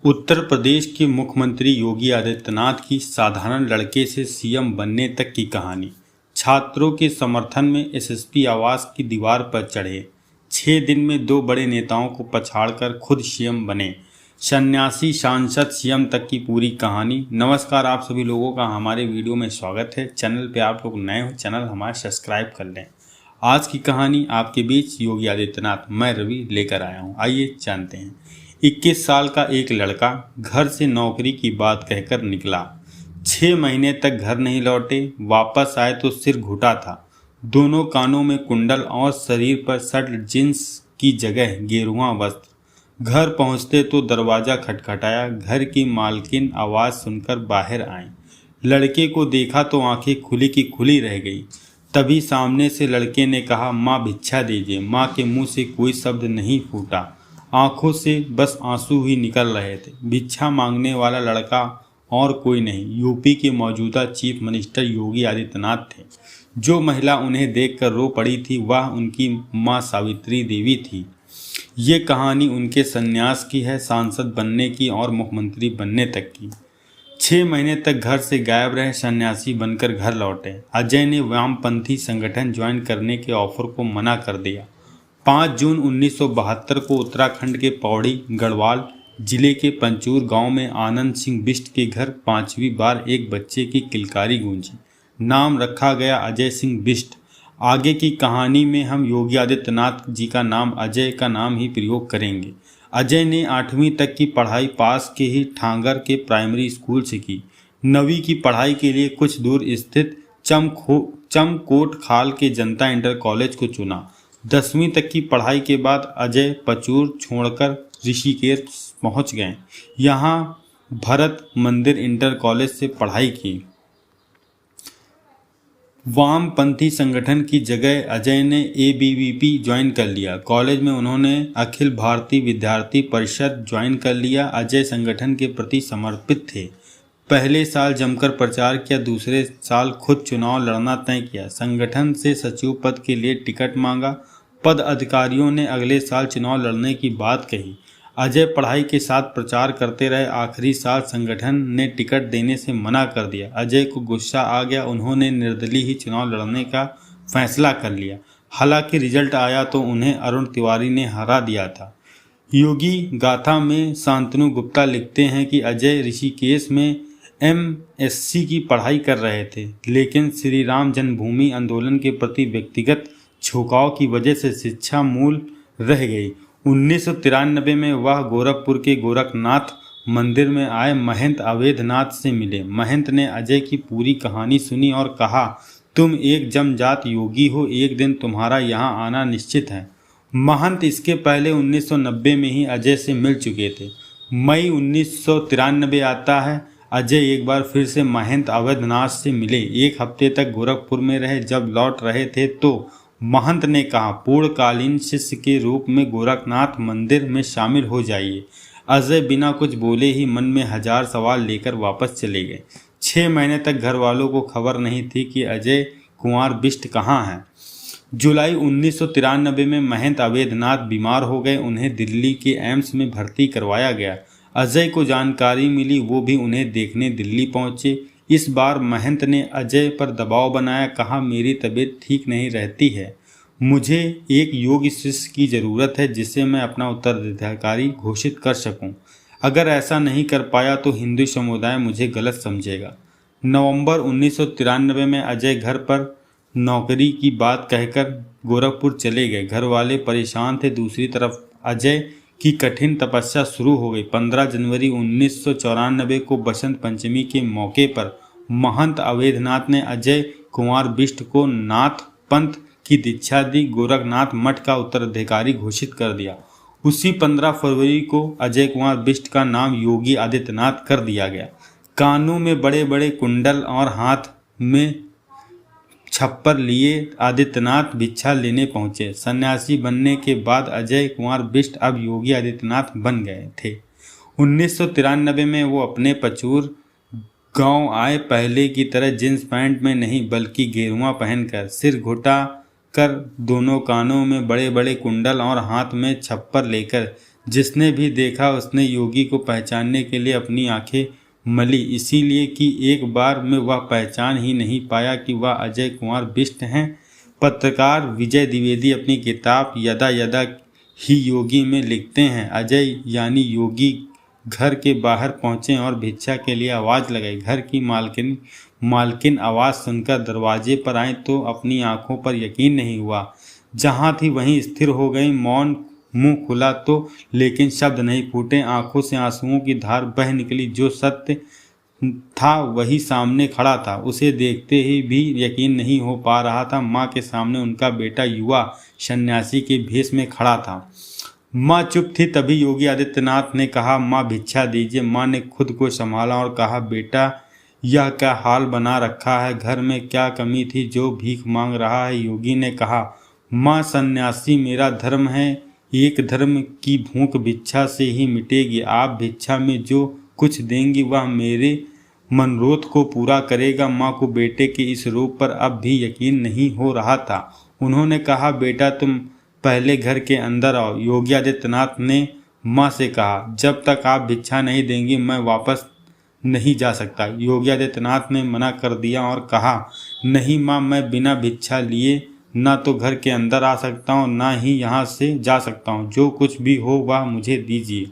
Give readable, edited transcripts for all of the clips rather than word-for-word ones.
उत्तर प्रदेश के मुख्यमंत्री योगी आदित्यनाथ की साधारण लड़के से सीएम बनने तक की कहानी। छात्रों के समर्थन में एसएसपी आवास की दीवार पर चढ़े। 6 दिन में 2 बड़े नेताओं को पछाड़कर खुद सीएम बने। सन्यासी सांसद सीएम तक की पूरी कहानी। नमस्कार, आप सभी लोगों का हमारे वीडियो में स्वागत है। चैनल पे आप लोग नए हो, चैनल हमारा सब्सक्राइब कर लें। आज की कहानी आपके बीच योगी आदित्यनाथ, मैं रवि लेकर आया हूँ। आइए जानते हैं। 21 साल का एक लड़का घर से नौकरी की बात कहकर निकला। 6 महीने तक घर नहीं लौटे। वापस आए तो सिर घुटा था, दोनों कानों में कुंडल और शरीर पर शर्ट जींस की जगह गेरुआ वस्त्र। घर पहुंचते तो दरवाजा खटखटाया। घर की मालकिन आवाज़ सुनकर बाहर आई। लड़के को देखा तो आंखें खुली की खुली रह गई। तभी सामने से लड़के ने कहा, माँ भिक्षा दीजिए। माँ के मुंह से कोई शब्द नहीं फूटा, आंखों से बस आंसू ही निकल रहे थे। भिक्षा मांगने वाला लड़का और कोई नहीं, यूपी के मौजूदा चीफ मिनिस्टर योगी आदित्यनाथ थे। जो महिला उन्हें देखकर रो पड़ी थी वह उनकी मां सावित्री देवी थी। ये कहानी उनके संन्यास की है, सांसद बनने की और मुख्यमंत्री बनने तक की। 6 महीने तक घर से गायब रहे, सन्यासी बनकर घर लौटे। अजय ने वामपंथी संगठन ज्वाइन करने के ऑफर को मना कर दिया। 5 जून 1972 को उत्तराखंड के पौड़ी गढ़वाल जिले के पंचूर गांव में आनंद सिंह बिष्ट के घर 5वीं बार एक बच्चे की किलकारी गूंजी। नाम रखा गया अजय सिंह बिष्ट। आगे की कहानी में हम योगी आदित्यनाथ जी का नाम, अजय का नाम ही प्रयोग करेंगे। अजय ने 8वीं तक की पढ़ाई पास के ही ठांगर के प्राइमरी स्कूल से की। 9वीं की पढ़ाई के लिए कुछ दूर स्थित चमकोट खाल के जनता इंटर कॉलेज को चुना। 10वीं तक की पढ़ाई के बाद अजय पचूर छोड़कर ऋषिकेश पहुंच गए। यहां भरत मंदिर इंटर कॉलेज से पढ़ाई की। वामपंथी संगठन की जगह अजय ने एबीवीपी ज्वाइन कर लिया। कॉलेज में उन्होंने अखिल भारतीय विद्यार्थी परिषद ज्वाइन कर लिया। अजय संगठन के प्रति समर्पित थे। पहले साल जमकर प्रचार किया, दूसरे साल खुद चुनाव लड़ना तय किया। संगठन से सचिव पद के लिए टिकट मांगा। पद अधिकारियों ने अगले साल चुनाव लड़ने की बात कही। अजय पढ़ाई के साथ प्रचार करते रहे। आखिरी साल संगठन ने टिकट देने से मना कर दिया। अजय को गुस्सा आ गया, उन्होंने निर्दलीय ही चुनाव लड़ने का फैसला कर लिया। हालांकि रिजल्ट आया तो उन्हें अरुण तिवारी ने हरा दिया था। योगी गाथा में शांतनु गुप्ता लिखते हैं कि अजय ऋषिकेश में एमएससी की पढ़ाई कर रहे थे, लेकिन श्री राम जन्मभूमि आंदोलन के प्रति व्यक्तिगत झुकाव की वजह से शिक्षा मूल रह गई। 1993 में वह गोरखपुर के गोरखनाथ मंदिर में आए महंत अवैधनाथ से मिले। महंत ने अजय की पूरी कहानी सुनी और कहा, तुम एक जमजात योगी हो, एक दिन तुम्हारा यहाँ आना निश्चित है। महंत इसके पहले 1990 में ही अजय से मिल चुके थे। मई 1993 आता है। अजय एक बार फिर से महंत अवैधनाथ से मिले। 1 हफ्ते तक गोरखपुर में रहे। जब लौट रहे थे तो महंत ने कहा, पूर्णकालीन शिष्य के रूप में गोरखनाथ मंदिर में शामिल हो जाइए। अजय बिना कुछ बोले ही मन में 1000 सवाल लेकर वापस चले गए। 6 महीने तक घर वालों को खबर नहीं थी कि अजय कुंवर बिष्ट कहाँ हैं। जुलाई 1993 में महंत अवैधनाथ बीमार हो गए। उन्हें दिल्ली के एम्स में भर्ती करवाया गया। अजय को जानकारी मिली, वो भी उन्हें देखने दिल्ली पहुंचे। इस बार महंत ने अजय पर दबाव बनाया, कहा, मेरी तबीयत ठीक नहीं रहती है, मुझे एक योग्य शिष्य की ज़रूरत है जिसे मैं अपना उत्तराधिकारी घोषित कर सकूं। अगर ऐसा नहीं कर पाया तो हिंदू समुदाय मुझे गलत समझेगा। नवंबर 1993 में अजय घर पर नौकरी की बात कहकर गोरखपुर चले गए। घर वाले परेशान थे। दूसरी तरफ अजय की कठिन तपस्या शुरू हो गई। 15 जनवरी 1994 को बसंत पंचमी के मौके पर महंत अवैधनाथ ने अजय कुंवर बिष्ट को नाथ पंथ की दीक्षा दी। गोरखनाथ मठ का उत्तराधिकारी घोषित कर दिया। उसी 15 फरवरी को अजय कुंवर बिष्ट का नाम योगी आदित्यनाथ कर दिया गया। कानों में बड़े बड़े कुंडल और हाथ में छप्पर लिए आदित्यनाथ भिक्षा लेने पहुंचे। सन्यासी बनने के बाद अजय कुंवर बिष्ट अब योगी आदित्यनाथ बन गए थे। 1993 में वो अपने पचूर गांव आए। पहले की तरह जींस पैंट में नहीं बल्कि गेरुआ पहनकर, सिर घुटा कर, दोनों कानों में बड़े बड़े कुंडल और हाथ में छप्पर लेकर। जिसने भी देखा उसने योगी को पहचानने के लिए अपनी आंखें मली, इसीलिए कि एक बार में वह पहचान ही नहीं पाया कि वह अजय कुमार बिष्ट हैं। पत्रकार विजय द्विवेदी अपनी किताब यदा यदा ही योगी में लिखते हैं, अजय यानी योगी घर के बाहर पहुंचे और भिक्षा के लिए आवाज़ लगाई। घर की मालकिन आवाज़ सुनकर दरवाजे पर आई तो अपनी आंखों पर यकीन नहीं हुआ। जहां थी वहीं स्थिर हो गई। मौन, मुंह खुला तो लेकिन शब्द नहीं फूटे। आंखों से आंसुओं की धार बह निकली। जो सत्य था वही सामने खड़ा था। उसे देखते ही भी यकीन नहीं हो पा रहा था। माँ के सामने उनका बेटा युवा सन्यासी के भेष में खड़ा था। माँ चुप थी। तभी योगी आदित्यनाथ ने कहा, माँ भिक्षा दीजिए। माँ ने खुद को संभाला और कहा, बेटा यह क्या हाल बना रखा है, घर में क्या कमी थी जो भीख मांग रहा है। योगी ने कहा, माँ सन्यासी मेरा धर्म है, एक धर्म की भूख भिक्षा से ही मिटेगी। आप भिक्षा में जो कुछ देंगी वह मेरे मनोरथ को पूरा करेगा। माँ को बेटे के इस रूप पर अब भी यकीन नहीं हो रहा था। उन्होंने कहा, बेटा तुम पहले घर के अंदर आओ। योगी आदित्यनाथ ने माँ से कहा, जब तक आप भिक्षा नहीं देंगी मैं वापस नहीं जा सकता। योगी आदित्यनाथ ने मना कर दिया और कहा, नहीं माँ, मैं बिना भिक्षा लिए ना तो घर के अंदर आ सकता हूँ ना ही यहाँ से जा सकता हूँ। जो कुछ भी हो वह मुझे दीजिए,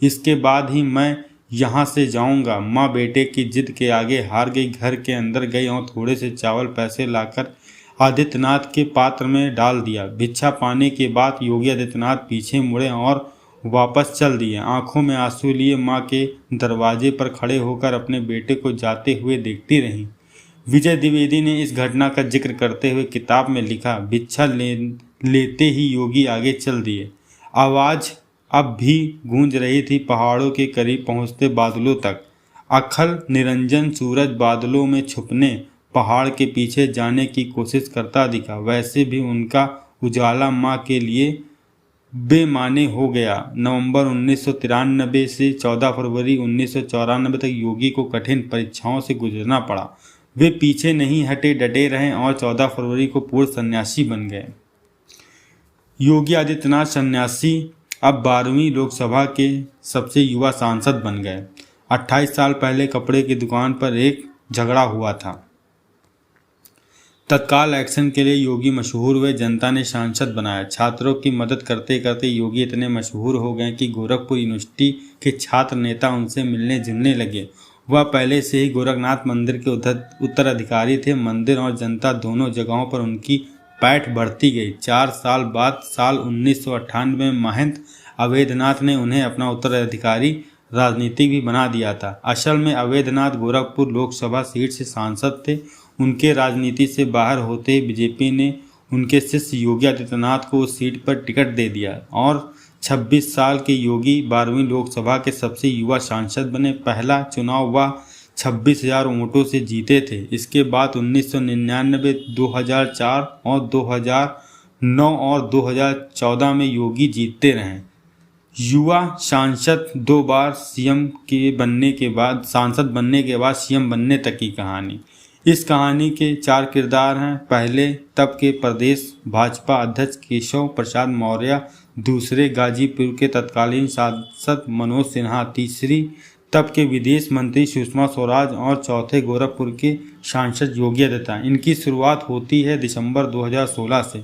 इसके बाद ही मैं यहाँ से जाऊँगा। माँ बेटे की जिद के आगे हार गई। घर के अंदर गई और थोड़े से चावल पैसे लाकर आदित्यनाथ के पात्र में डाल दिया। भिक्षा पाने के बाद योगी आदित्यनाथ पीछे मुड़े और वापस चल दिए। आंखों में आंसू लिए माँ के दरवाजे पर खड़े होकर अपने बेटे को जाते हुए देखती रहीं। विजय द्विवेदी ने इस घटना का जिक्र करते हुए किताब में लिखा, भिक्षा लेते ही योगी आगे चल दिए। आवाज़ अब भी गूंज रही थी पहाड़ों के करीब पहुँचते बादलों तक। अखल निरंजन सूरज बादलों में छुपने पहाड़ के पीछे जाने की कोशिश करता दिखा। वैसे भी उनका उजाला माँ के लिए बेमाने हो गया। नवंबर 1993 से 14 फरवरी 1994 तक योगी को कठिन परीक्षाओं से गुजरना पड़ा। वे पीछे नहीं हटे, डटे रहे और 14 फरवरी को पूर्ण सन्यासी बन गए। योगी आदित्यनाथ सन्यासी अब 12वीं लोकसभा के सबसे युवा सांसद बन गए। 28 साल पहले कपड़े की दुकान पर एक झगड़ा हुआ था। तत्काल एक्शन के लिए योगी मशहूर हुए। जनता ने सांसद बनाया। छात्रों की मदद करते करते योगी इतने मशहूर हो गए कि गोरखपुर यूनिवर्सिटी के छात्र नेता उनसे मिलने जुलने लगे। वह पहले से ही गोरखनाथ मंदिर के उत्तराधिकारी थे। मंदिर और जनता दोनों जगहों पर उनकी पैठ बढ़ती गई। 4 साल बाद साल 1998 में महंत अवैधनाथ ने उन्हें अपना उत्तराधिकारी राजनीतिक भी बना दिया था। असल में अवैधनाथ गोरखपुर लोकसभा सीट से सांसद थे। उनके राजनीति से बाहर होते ही बीजेपी ने उनके शिष्य योगी आदित्यनाथ को उस सीट पर टिकट दे दिया और 26 साल के योगी 12वीं लोकसभा के सबसे युवा सांसद बने। पहला चुनाव वह 26,000 वोटों से जीते थे। इसके बाद 1999, 2004 और 2009 और 2014 में योगी जीतते रहे। युवा सांसद 2 बार सीएम के बनने के बाद सांसद बनने के बाद सीएम बनने तक की कहानी। इस कहानी के 4 किरदार हैं। पहले तब के प्रदेश भाजपा अध्यक्ष केशव प्रसाद मौर्य, दूसरे गाजीपुर के तत्कालीन सांसद मनोज सिन्हा, तीसरी तब के विदेश मंत्री सुषमा स्वराज और चौथे गोरखपुर के सांसद योगी आदित्यनाथ। इनकी शुरुआत होती है दिसंबर 2016 से।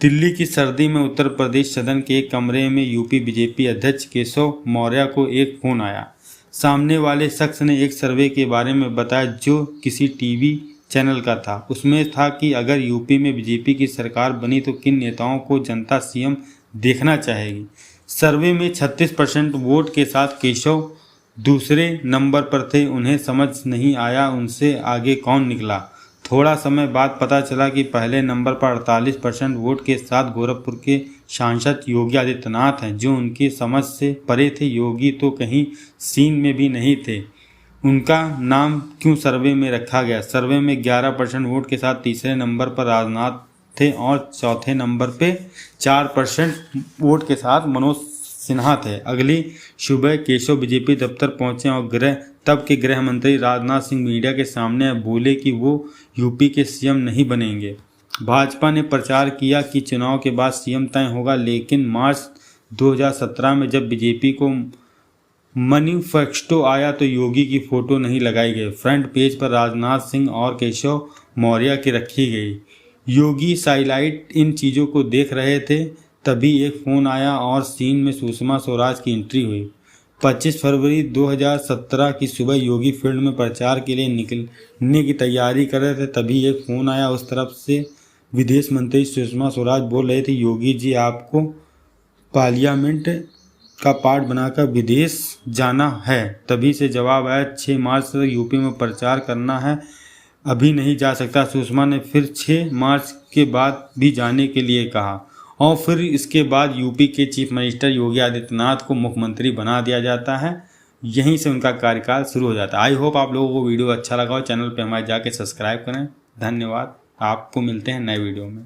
दिल्ली की सर्दी में उत्तर प्रदेश सदन के एक कमरे में यूपी बीजेपी अध्यक्ष केशव मौर्य को एक फोन आया। सामने वाले शख्स ने एक सर्वे के बारे में बताया जो किसी टीवी चैनल का था। उसमें था कि अगर यूपी में बीजेपी की सरकार बनी तो किन नेताओं को जनता सीएम देखना चाहेगी। सर्वे में 36% वोट के साथ केशव दूसरे नंबर पर थे। उन्हें समझ नहीं आया उनसे आगे कौन निकला। थोड़ा समय बाद पता चला कि पहले नंबर पर 48% वोट के साथ गोरखपुर के सांसद योगी आदित्यनाथ हैं, जो उनकी समझ से परे थे। योगी तो कहीं सीन में भी नहीं थे। उनका नाम क्यों सर्वे में रखा गया? सर्वे में 11% वोट के साथ तीसरे नंबर पर राजनाथ थे और चौथे नंबर पे 4% वोट के साथ मनोज सिन्हा थे। अगली सुबह केशव बीजेपी दफ्तर पहुंचे और तब के गृह मंत्री राजनाथ सिंह मीडिया के सामने बोले कि वो यूपी के सीएम नहीं बनेंगे। भाजपा ने प्रचार किया कि चुनाव के बाद सीएम तय होगा, लेकिन मार्च 2017 में जब बीजेपी को मैनिफेस्टो आया तो योगी की फोटो नहीं लगाई गई। फ्रंट पेज पर राजनाथ सिंह और केशव मौर्य की रखी गई। योगी साइलाइट इन चीज़ों को देख रहे थे, तभी एक फ़ोन आया और सीन में सुषमा स्वराज की एंट्री हुई। 25 फरवरी 2017 की सुबह योगी फील्ड में प्रचार के लिए निकलने की तैयारी कर रहे थे, तभी एक फ़ोन आया। उस तरफ से विदेश मंत्री सुषमा स्वराज बोल रहे थे, योगी जी आपको पार्लियामेंट का पार्ट बनाकर विदेश जाना है। तभी से जवाब आया, 6 मार्च तक यूपी में प्रचार करना है, अभी नहीं जा सकता। सुषमा ने फिर 6 मार्च के बाद भी जाने के लिए कहा और फिर इसके बाद यूपी के चीफ मिनिस्टर योगी आदित्यनाथ को मुख्यमंत्री बना दिया जाता है। यहीं से उनका कार्यकाल शुरू हो जाता है। आई होप आप लोगों को वीडियो अच्छा लगा हो। चैनल पे हमारे जाके सब्सक्राइब करें। धन्यवाद। आपको मिलते हैं नए वीडियो में।